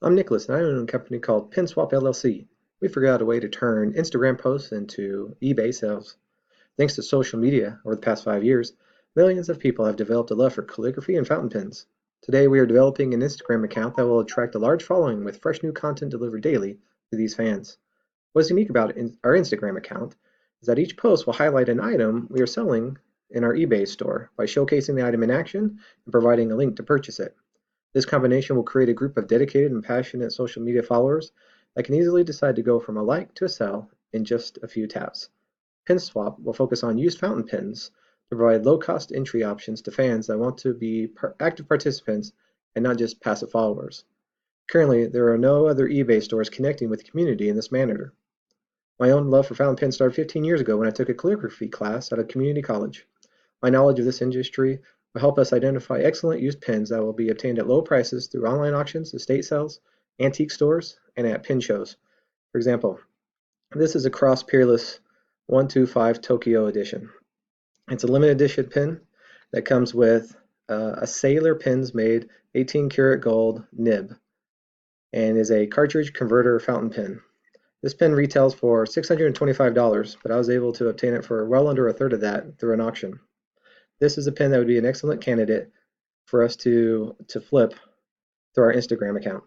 I'm Nicholas, and I own a company called PinSwap LLC. We figured out a way to turn Instagram posts into eBay sales. Thanks to social media over the past 5 years, millions of people have developed a love for calligraphy and fountain pens. Today, we are developing an Instagram account that will attract a large following with fresh new content delivered daily to these fans. What's unique about our Instagram account is that each post will highlight an item we are selling in our eBay store by showcasing the item in action and providing a link to purchase it. This combination will create a group of dedicated and passionate social media followers that can easily decide to go from a like to a sell in just a few taps. PinSwap will focus on used fountain pens to provide low-cost entry options to fans that want to be active participants and not just passive followers. Currently, there are no other eBay stores connecting with the community in this manner. My own love for fountain pens started 15 years ago when I took a calligraphy class at a community college. My knowledge of this industry will help us identify excellent used pens that will be obtained at low prices through online auctions, estate sales, antique stores, and at pin shows. For example, this is a Cross Peerless 125 Tokyo edition. It's a limited edition pin that comes with a Sailor Pins made 18 karat gold nib and is a cartridge converter fountain pen. This pen retails for $625, but I was able to obtain it for well under a third of that through an auction. This is a pen that would be an excellent candidate for us to flip through our Instagram account.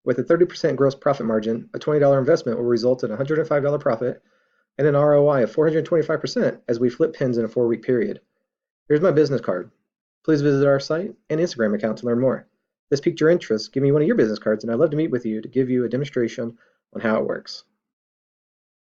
With a 30% gross profit margin, a $20 investment will result in a $105 profit and an ROI of 425% as we flip pins in a 4-week period. Here's my business card. Please visit our site and Instagram account to learn more. If this piqued your interest, give me one of your business cards and I'd love to meet with you to give you a demonstration on how it works.